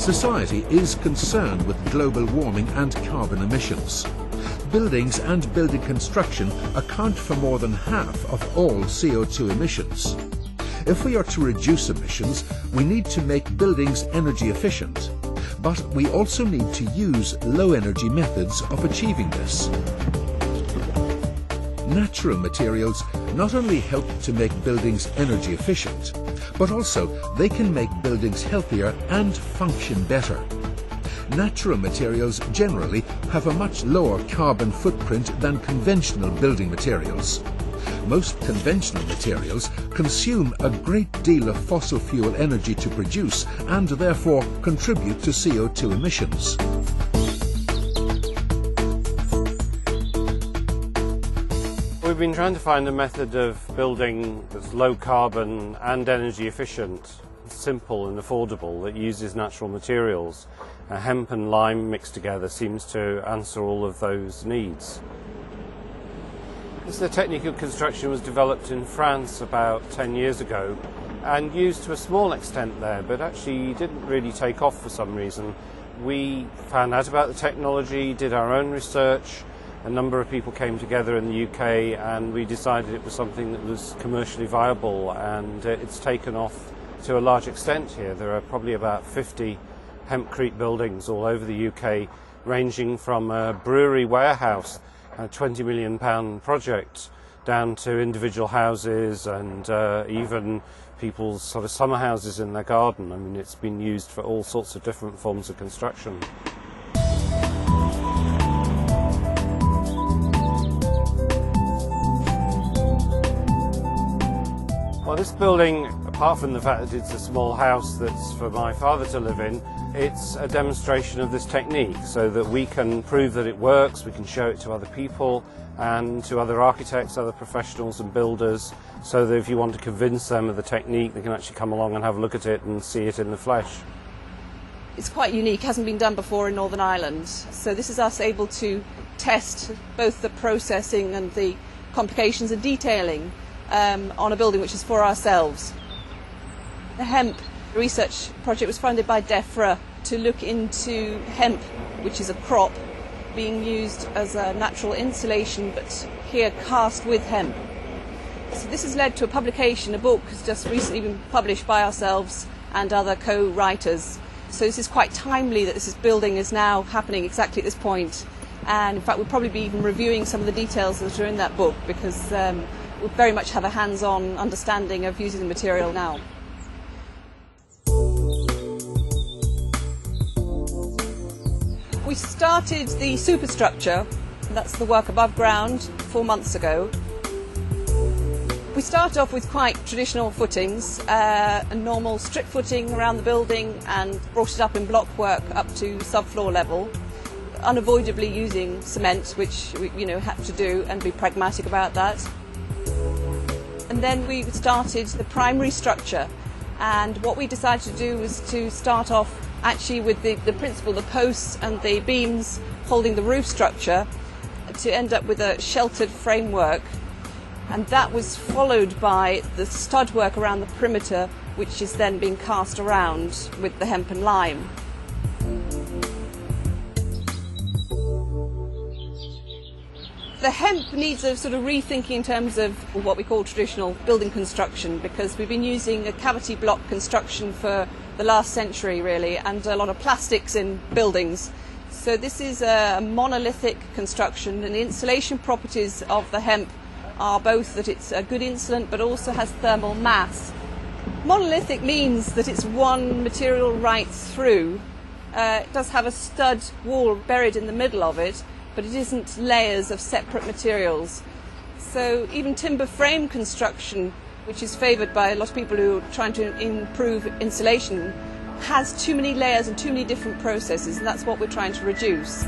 Society is concerned with global warming and carbon emissions. Buildings and building construction account for more than half of all CO2 emissions. If we are to reduce emissions, we need to make buildings energy efficient, but we also need to use low-energy methods of achieving this. Natural materials not only help to make buildings energy efficient, but also they can make buildings healthier and function better. Natural materials generally have a much lower carbon footprint than conventional building materials. Most conventional materials consume a great deal of fossil fuel energy to produce and therefore contribute to CO2 emissions. We've been trying to find a method of building that's low carbon and energy efficient, simple and affordable, that uses natural materials. Hemp and lime mixed together seems to answer all of those needs. The technique of construction was developed in France about 10 years ago and used to a small extent there, but actually didn't really take off for some reason. We found out about the technology, did our own research. A number of people came together in the UK and we decided it was something that was commercially viable, and it's taken off to a large extent here. There are probably about 50 hempcrete buildings all over the UK, ranging from a brewery warehouse, a £20 million project, down to individual houses and even people's sort of summer houses in their garden. I mean, it's been used for all sorts of different forms of construction. Well, this building, apart from the fact that it's a small house that's for my father to live in, it's a demonstration of this technique so that we can prove that it works, we can show it to other people and to other architects, other professionals and builders, so that if you want to convince them of the technique, they can actually come along and have a look at it and see it in the flesh. It's quite unique, hasn't been done before in Northern Ireland. So this is us able to test both the processing and the complications and detailing on a building which is for ourselves. The hemp research project was funded by DEFRA to look into hemp, which is a crop, being used as a natural insulation, but here cast with hemp. So this has led to a publication. A book has just recently been published by ourselves and other co-writers. So this is quite timely that this building is now happening exactly at this point. And in fact, we'll probably be even reviewing some of the details that are in that book, because we very much have a hands-on understanding of using the material now. We started the superstructure, that's the work above ground, 4 months ago. We started off with quite traditional footings, a normal strip footing around the building, and brought it up in block work up to subfloor level, unavoidably using cement, which we had to do and be pragmatic about that. And then we started the primary structure, and what we decided to do was to start off actually with the principle, the posts and the beams holding the roof structure, to end up with a sheltered framework. And that was followed by the stud work around the perimeter, which is then being cast around with the hemp and lime. The hemp needs a sort of rethinking in terms of what we call traditional building construction, because we've been using a cavity block construction for the last century really, and a lot of plastics in buildings. So this is a monolithic construction, and the insulation properties of the hemp are both that it's a good insulant but also has thermal mass. Monolithic means that it's one material right through. It does have a stud wall buried in the middle of it, but it isn't layers of separate materials. So even timber frame construction, which is favoured by a lot of people who are trying to improve insulation, has too many layers and too many different processes, and that's what we're trying to reduce.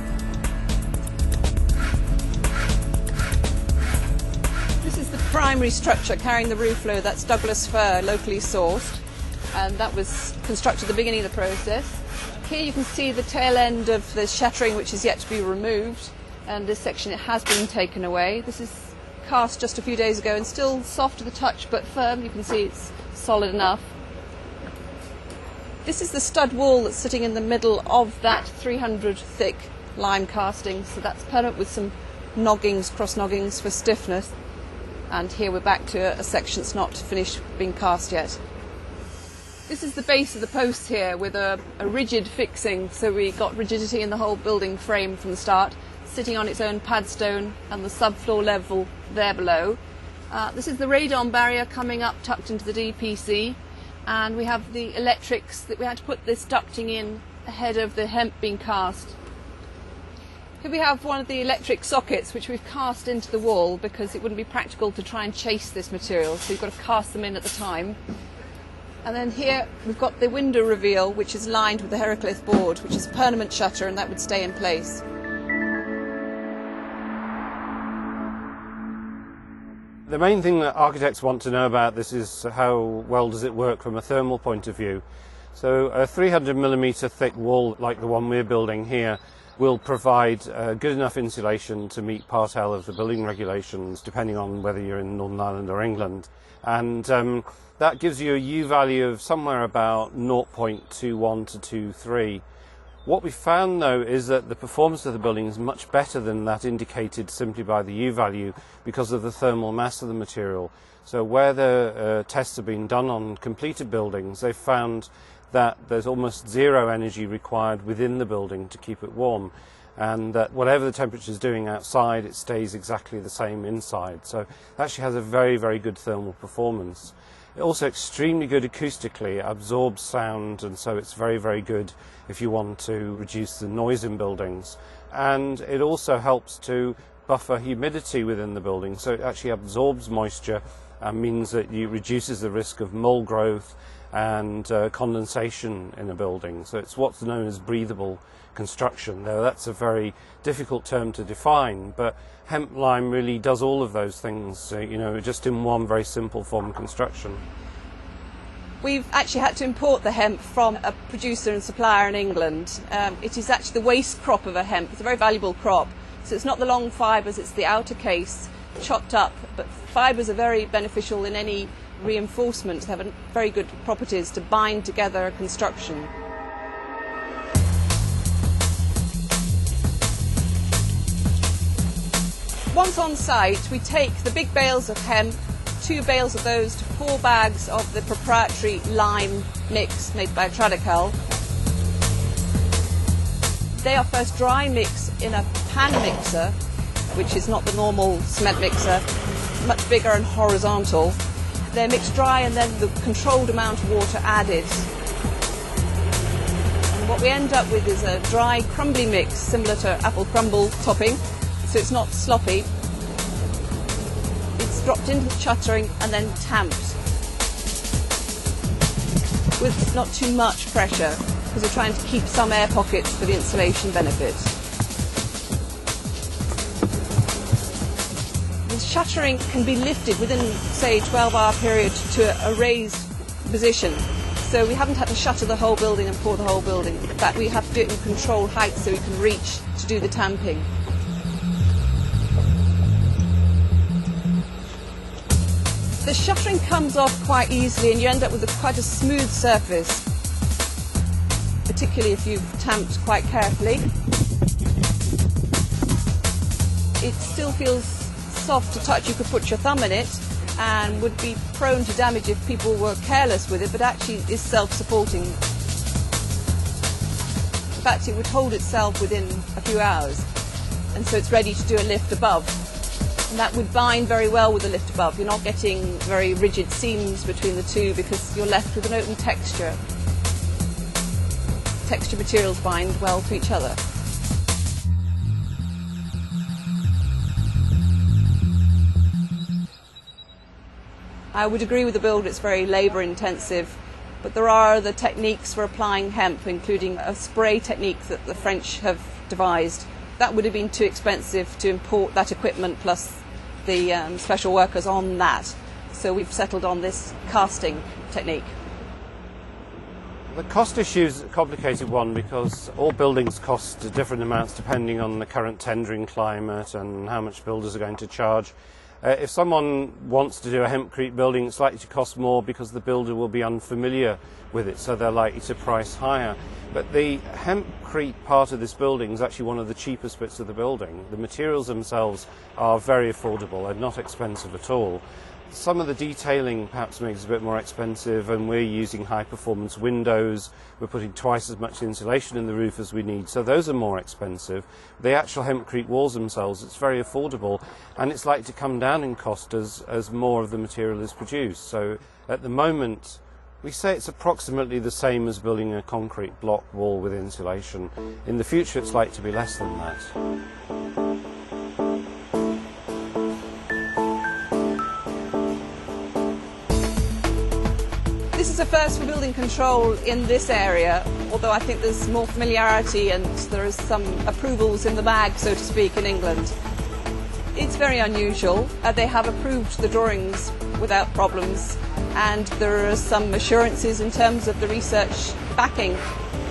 This is the primary structure carrying the roof load. That's Douglas fir, locally sourced, and that was constructed at the beginning of the process. Here you can see the tail end of the shuttering, which is yet to be removed, and this section it has been taken away. This is cast just a few days ago and still soft to the touch but firm. You can see it's solid enough. This is the stud wall that's sitting in the middle of that 300 thick lime casting, so that's permanent with some noggings, cross noggings for stiffness. And here we're back to a section that's not finished being cast yet. This is the base of the posts here with a rigid fixing, so we got rigidity in the whole building frame from the start, sitting on its own padstone and the subfloor level there below. This is the radon barrier coming up tucked into the DPC, and we have the electrics that we had to put this ducting in ahead of the hemp being cast. Here we have one of the electric sockets which we've cast into the wall because it wouldn't be practical to try and chase this material, so you've got to cast them in at the time. And then here we've got the window reveal, which is lined with the Heraclith board, which is a permanent shutter, and that would stay in place. The main thing that architects want to know about this is how well does it work from a thermal point of view. So a 300mm thick wall like the one we're building here will provide good enough insulation to meet Part L of the building regulations, depending on whether you're in Northern Ireland or England. And that gives you a U value of somewhere about 0.21 to 23. What we found, though, is that the performance of the building is much better than that indicated simply by the U value because of the thermal mass of the material. So where the tests have been done on completed buildings, they've found that there's almost zero energy required within the building to keep it warm, and that whatever the temperature is doing outside, it stays exactly the same inside. So it actually has a very, very good thermal performance. Also extremely good acoustically, it absorbs sound, and so it's very, very good if you want to reduce the noise in buildings. And it also helps to buffer humidity within the building, so it actually absorbs moisture and means that it reduces the risk of mold growth and condensation in a building. So it's what's known as breathable construction. Now that's a very difficult term to define, but hemp lime really does all of those things, just in one very simple form of construction. We've actually had to import the hemp from a producer and supplier in England. It is actually the waste crop of a hemp. It's a very valuable crop. So it's not the long fibres, it's the outer case chopped up. But fibres are very beneficial in any reinforcement. They have very good properties to bind together a construction. Once on site, we take the big bales of hemp, 2 bales of those to 4 bags of the proprietary lime mix made by Tradical. They are first dry mixed in a pan mixer, which is not the normal cement mixer, much bigger and horizontal. They're mixed dry and then the controlled amount of water added. And what we end up with is a dry, crumbly mix, similar to apple crumble topping, so it's not sloppy. It's dropped into the chuttering and then tamped with not too much pressure, because we're trying to keep some air pockets for the insulation benefit. The shuttering can be lifted within, say, a 12-hour period to a raised position. So we haven't had to shutter the whole building and pour the whole building. In fact, we have to do it in controlled height so we can reach to do the tamping. The shuttering comes off quite easily and you end up with quite a smooth surface, particularly if you've tamped quite carefully. It still feels soft to touch. You could put your thumb in it and would be prone to damage if people were careless with it, but actually is self-supporting. In fact, it would hold itself within a few hours, and so it's ready to do a lift above. And that would bind very well with the lift above. You're not getting very rigid seams between the two because you're left with an open texture. Texture materials bind well to each other. I would agree with the build, it's very labour intensive, but there are other techniques for applying hemp, including a spray technique that the French have devised. That would have been too expensive to import that equipment plus the special workers on that. So we've settled on this casting technique. The cost issue is a complicated one because all buildings cost different amounts depending on the current tendering climate and how much builders are going to charge. If someone wants to do a hempcrete building, it's likely to cost more because the builder will be unfamiliar with it, so they're likely to price higher. But the hempcrete part of this building is actually one of the cheapest bits of the building. The materials themselves are very affordable and not expensive at all. Some of the detailing perhaps makes it a bit more expensive, and we're using high performance windows. We're putting twice as much insulation in the roof as we need, so those are more expensive. The actual hempcrete walls themselves, it's very affordable, and it's likely to come down in cost as more of the material is produced. So at the moment we say it's approximately the same as building a concrete block wall with insulation. In the future it's likely to be less than that. This is a first for building control in this area, although I think there's more familiarity and there is some approvals in the bag, so to speak, in England. It's very unusual. They have approved the drawings without problems, and there are some assurances in terms of the research backing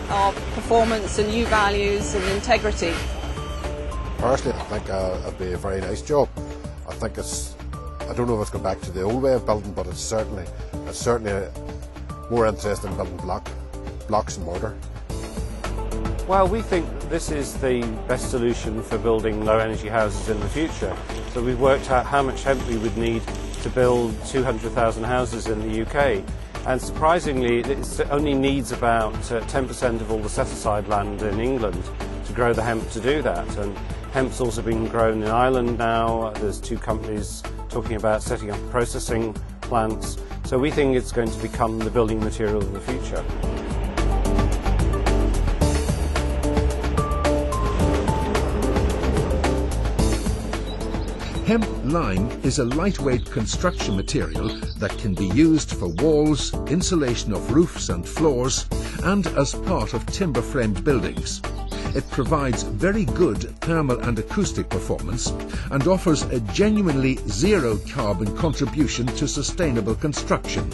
of performance and U values and integrity. Personally, I think it'd be a very nice job. I think I don't know if it's going back to the old way of building, but it's certainly more interested in building blocks and mortar. Well, we think this is the best solution for building low energy houses in the future. So we've worked out how much hemp we would need to build 200,000 houses in the UK. And surprisingly, it only needs about 10% of all the set-aside land in England to grow the hemp to do that. And hemp's also being grown in Ireland now. There's 2 companies talking about setting up processing plants. So we think it's going to become the building material of the future. Hemp lime is a lightweight construction material that can be used for walls, insulation of roofs and floors, and as part of timber-framed buildings. It provides very good thermal and acoustic performance and offers a genuinely zero carbon contribution to sustainable construction.